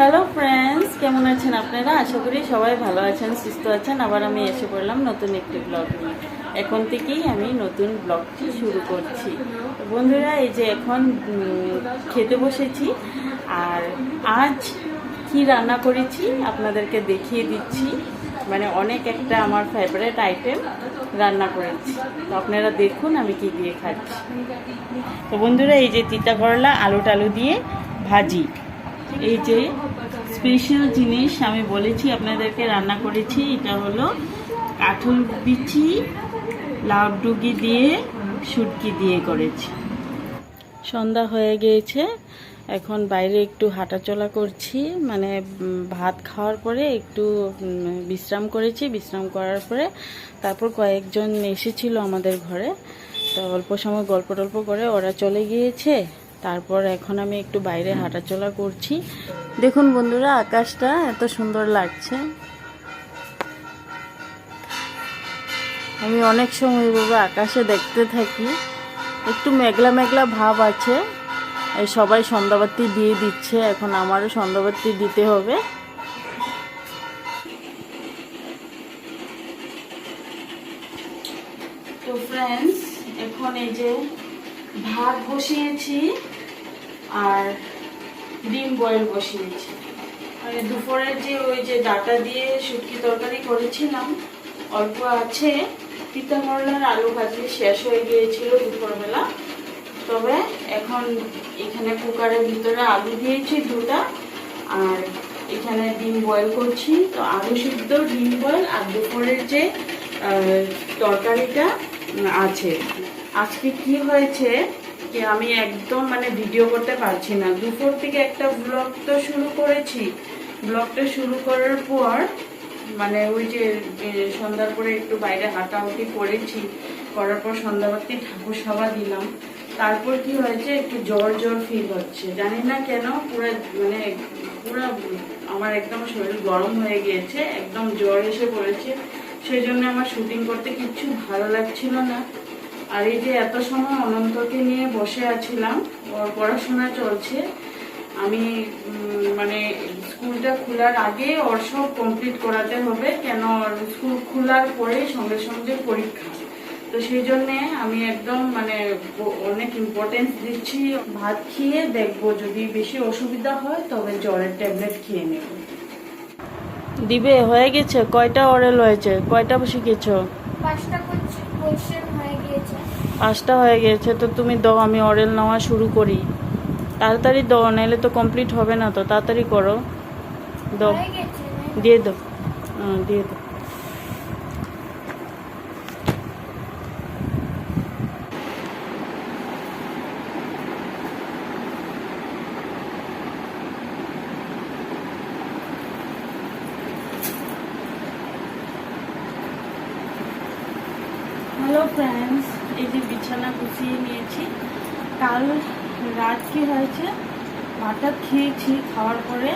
Hello friends, কেমন আছেন আপনারা? আশা করি সবাই ভালো আছেন, সুস্থ আছেন। আবার আমি এসে পড়লাম নতুন একটি ব্লগ নিয়ে। এখন থেকেই আমি নতুন ব্লগটি শুরু করছি। বন্ধুরা, এই যে এখন খেতে বসেছি, আর আজ কি রান্না করেছি আপনাদেরকে দেখিয়ে দিচ্ছি। মানে অনেক একটা আমার ফেভারিট আইটেম রান্না করেছি, তো আপনারা দেখুন আমি কি দিয়ে খাচ্ছি। তো বন্ধুরা, এই যে তিতা করলা আলু টালু দিয়ে ভাজি, এই যে স্পেশাল জিনিস আমি বলেছি আপনাদেরকে রান্না করেছি। এটা হলো কাঁঠাল বিচি লাউ ডুগি দিয়ে শুটকি দিয়ে করেছি। সন্ধ্যা হয়ে গিয়েছে, এখন বাইরে একটু হাঁটাচলা করছি। মানে ভাত খাওয়ার পরে একটু বিশ্রাম করেছি। বিশ্রাম করার পরে তারপর কয়েকজন এসেছিল আমাদের ঘরে, তো অল্প সময় গল্প টল্প করে ওরা চলে গিয়েছে। তারপর এখন আমি একটু বাইরে হাঁটাচলা করছি। দেখুন বন্ধুরা, আকাশটা এত সুন্দর লাগছে। আমি অনেক সময় বাবা আকাশে দেখতে থাকি, একটু মেঘলা মেঘলা ভাব আছে। এই সবাই সন্ধ্যাবাতি দিয়ে দিচ্ছে, এখন আমারও সন্ধ্যাবাতি দিতে হবে। তো ফ্রেন্ডস, এখন এই যে ভাত বসিয়েছি আর ডিম বয়েল বসিয়েছি। মানে দুপুরের যে ওই যে ডাটা দিয়ে শুটকি তরকারি করেছিলাম অল্প আছে। তিতা করলার আলু ভাজি শেষ হয়ে গিয়েছিল দুপুরবেলা, তবে এখন এখানে কুকারের ভিতরে আলু দিয়েছি দুটা, আর এখানে ডিম বয়েল করছি। তো আলু সিদ্ধ, ডিম বয়েল আর দুপুরের যে তরকারিটা আছে। আজকে কি হয়েছে কি, আমি একদম মানে ভিডিও করতে পারছি না। দুপুর থেকে একটা ব্লগ তো শুরু করেছি, ব্লগটা শুরু করার পর মানে ওই যে সন্ধ্যার পরে একটু বাইরে হাঁটাহাঁটি করেছি, করার পর সন্ধ্যাবাতি ঠাকুর সভা দিলাম। তারপর কি হয়েছে, একটু জ্বর জ্বর ফিল হচ্ছে, জানি না কেন। পুরো আমার একদম শরীর গরম হয়ে গিয়েছে, একদম জ্বর এসে পড়েছে। সেই জন্য আমার শুটিং করতে কিচ্ছু ভালো লাগছিল না। আর এই যে এত সময় অনন্তকে নিয়ে বসে আছিলাম, ওর পড়াশোনা চলছে। আমি মানে স্কুলটা খোলার আগে ওর সব কমপ্লিট করাতে হবে, কেন স্কুল খোলার পরে সঙ্গে সঙ্গে পরীক্ষা। তো সেই জন্যে আমি একদম মানে অনেক ইম্পর্টেন্স দিচ্ছি। ভাত খেয়ে দেখবো, যদি বেশি অসুবিধা হয় তবে জ্বরের ট্যাবলেট খেয়ে নেব। দিবে হয়ে গেছে? কয়টা অরেল হয়েছে? কয়টা শিখেছ? 5টা হয়ে গিয়েছে। তো তুমি দাও, আমি অরেল নেওয়া শুরু করি। তাড়াতাড়ি দাও, নাহলে তো কমপ্লিট হবে না। তো তাড়াতাড়ি করো, দাও, দিয়ে দাও, দিয়ে দাও। হ্যালো ফ্রেন্ডস, এই যে বিছানা গুছিয়ে নিয়েছি। কাল রাত কি হয়েছে, ভাতটা খেয়েছি, খাওয়ার পরে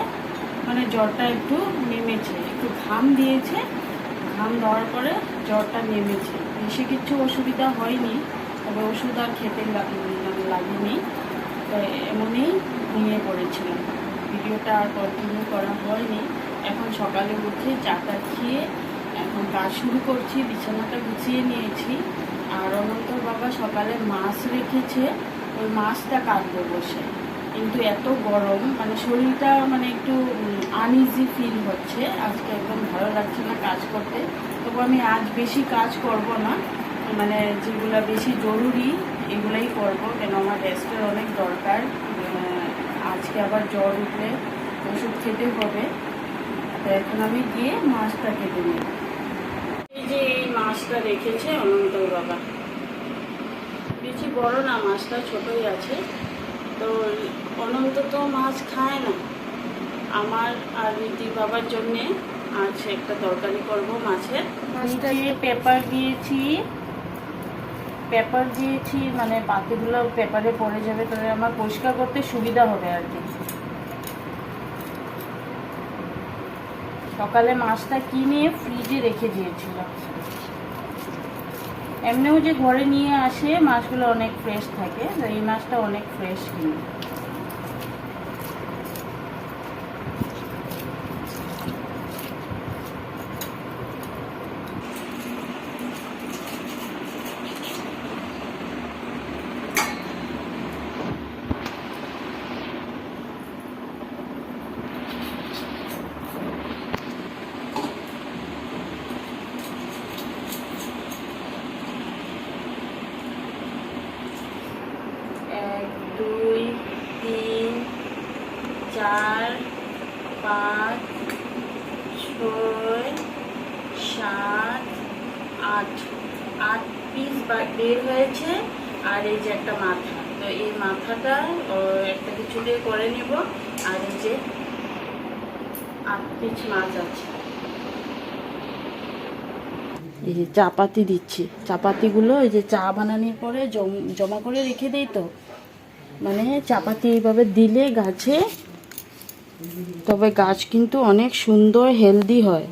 মানে জ্বরটা একটু নেমেছে, একটু ঘাম দিয়েছে। ঘাম দেওয়ার পরে জ্বরটা নেমেছে, বেশি কিছু অসুবিধা হয়নি, তবে ওষুধ আর খেতে লাগেনি। তো এমনই ঘুমিয়ে পড়েছিলাম, ভিডিওটা আর কন্টিনিউ করা হয়নি। এখন সকালে উঠে চাটা খেয়ে এখন কাজ শুরু করছি। বিছানাটা গুছিয়ে নিয়েছি, আর অনন্তর বাবা সকালে মাছ রেখেছে, ওই মাছটা কাটবো বসে। কিন্তু এত গরম, মানে শরীরটা মানে একটু আনইজি ফিল হচ্ছে, আজকে একদম ভালো লাগছে না কাজ করতে। তবু আমি আজ বেশি কাজ করব না, মানে যেগুলো বেশি জরুরি এগুলাই করব, কেন আমার রেস্টের অনেক দরকার। আজকে আবার জ্বর উঠলে ওষুধ খেতে হবে। তো এখন আমি গিয়ে মাছটা কেটে নেব। এই যে এই মাছটা রেখেছে অনন্ত বাবা, বেশি বড় না, মাছটা ছোটই আছে। তো অনন্ত তো মাছ খায় না, আমার আর রীতি বাবার জন্যে আজ একটা তরকারি করব মাছের। পেপার দিয়েছি, মানে পাতিগুলো পেপারে পড়ে যাবে, তাহলে আমার পরিষ্কার করতে সুবিধা হবে আর কি। সকালে মাছটা কিনে ফ্রিজে রেখে দিয়েছিলাম। এমনিও যে ঘরে নিয়ে আসে মাছগুলো অনেক ফ্রেশ থাকে, এই মাছটা অনেক ফ্রেশ কিনে। 4 5 6 7 8 পিস বের হয়েছে। আর এই যে একটা মাথা, তো এই মাথাটা একটা কিছু দিয়ে করে নিব। আর এই যে 8 পিস মাছ আছে। এই যে চাপাতি দিচ্ছি, চাপাতিগুলো এই যে চা বানানোর পরে জমা করে রেখে দেই, তো মানে চাপাতি এইভাবে দিলে গাছে, তবে গাছ কিন্তু অনেক সুন্দর হেলদি হয়।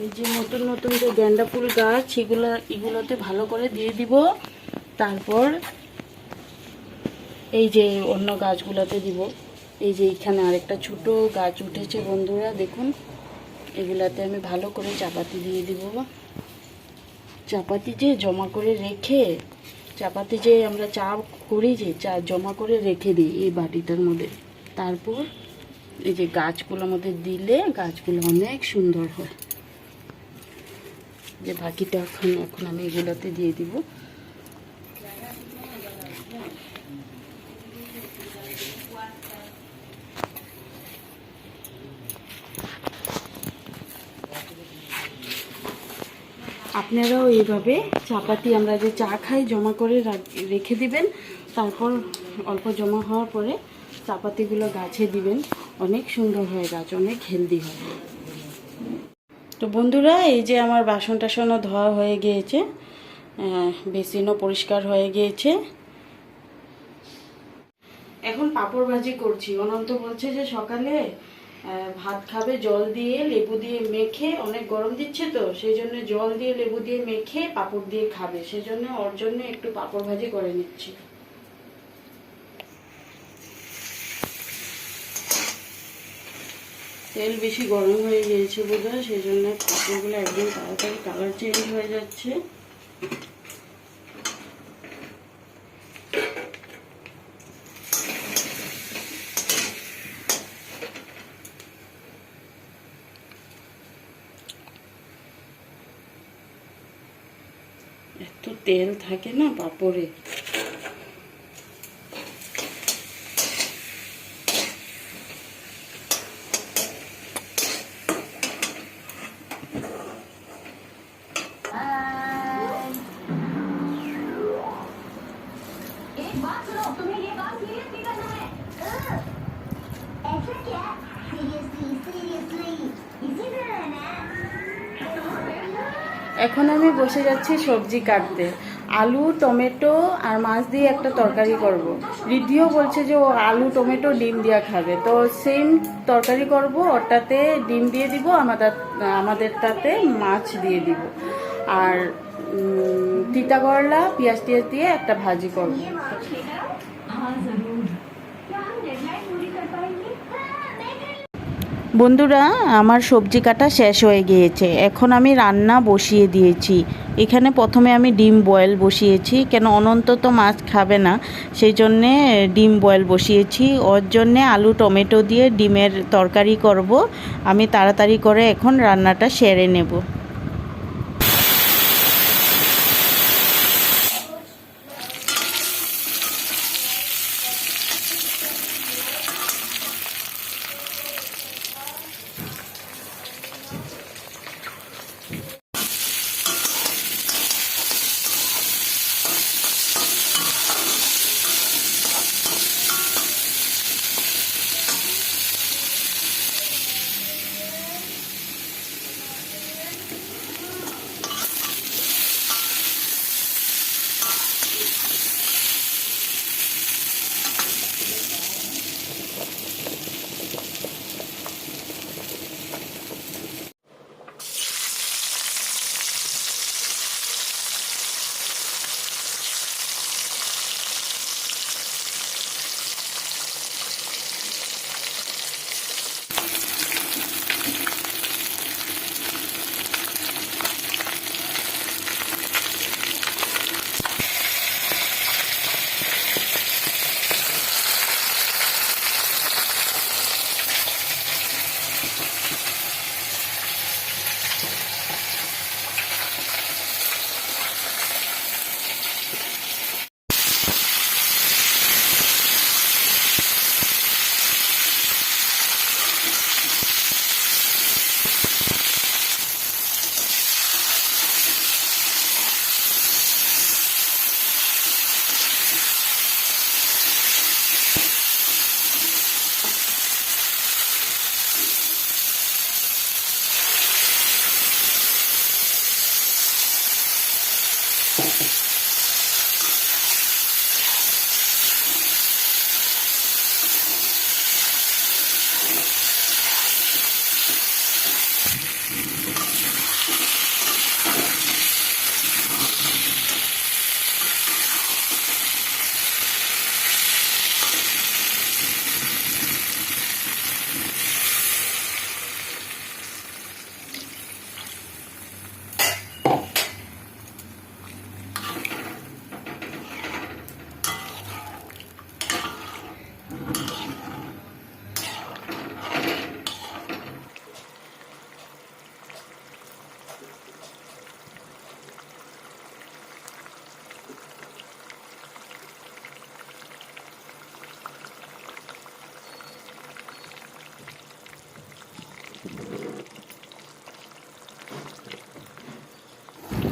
এই যে নতুন নতুন যে গেন্দা ফুল গাছ, এগুলোতে ভালো করে দিয়ে দিব। তারপর এই যে অন্য গাছগুলোতে দিব। এই যে এখানে আরেকটা ছোট গাছ উঠেছে বন্ধুরা, দেখুন। এগুলাতে আমি ভালো করে চাপাতি দিয়ে দিব। চাপাতি যে জমা করে রেখে, চাপাতি যে আমরা চা করি, যে চা জমা করে রেখে দিই এই বাটিটার মধ্যে, তারপর এই যে গাছগুলোর মধ্যে দিলে গাছগুলো অনেক সুন্দর হয়। যে বাকিটা এখন আমি এগুলোতে দিয়ে দিব। আপনারাও এইভাবে চাপাতি আমরা যে চা খাই জমা করে রেখে দিবেন। তারপর অল্প জমা হওয়ার পরে চাপাতিগুলো গাছে দিবেন, অনেক সুন্দর হয় গাছ, অনেক হেলদি হয়। তো বন্ধুরা, এই যে আমার বাসন টাসনও ধোয়া হয়ে গিয়েছে, বেসিনও পরিষ্কার হয়ে গিয়েছে। এখন পাঁপড় ভাজি করছি। অনন্ত বলছে যে সকালে ভাত খাবে জল দিয়ে লেবু দিয়ে মেখে, অনেক গরম দিচ্ছে তো সেই জন্য জল দিয়ে লেবু দিয়ে মেখে পাঁপড় দিয়ে খাবে, সেই জন্য ওর জন্য একটু পাঁপড় ভাজি করে নিচ্ছি। তেল বেশি গরম হয়ে গিয়েছে বোধহয়, সেই জন্য পাঁপড়গুলো একদম তাড়াতাড়ি কালার চেঞ্জ হয়ে যাচ্ছে। এত তেল থাকে না পাঁপড়ে। এখন আমি বসে যাচ্ছি সবজি কাটতে। আলু টমেটো আর মাছ দিয়ে একটা তরকারি করব। রিদ্ধিও বলছে যে ও আলু টমেটো ডিম দিয়ে খাবে, তো সেম তরকারি করব। ওটাতে ডিম দিয়ে দিব, আমাদেরটাতে মাছ দিয়ে দিব। আর তিতা করলা পেঁয়াজ টিয়াজ দিয়ে একটা ভাজি করব। বন্ধুরা, আমার সবজি কাটা শেষ হয়ে গিয়েছে, এখন আমি রান্না বসিয়ে দিয়েছি। এখানে প্রথমে আমি ডিম বয়েল বসিয়েছি, কেন অনন্ত তো মাছ খাবে না, সেই জন্যে ডিম বয়েল বসিয়েছি। ওর জন্যে আলু টমেটো দিয়ে ডিমের তরকারি করব। আমি তাড়াতাড়ি করে এখন রান্নাটা সেরে নেব।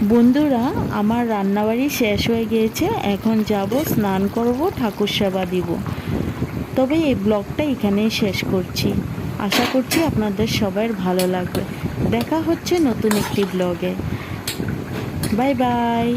বন্ধুরা, আমার রান্নাবাড়ি শেষ হয়ে গিয়েছে। এখন যাব, স্নান করব, ঠাকুর সেবা দিব। তবে এই ব্লগটা এখানেই শেষ করছি। আশা করছি আপনাদের সবার ভালো লাগবে। দেখা হচ্ছে নতুন একটি ব্লগে। Bye bye.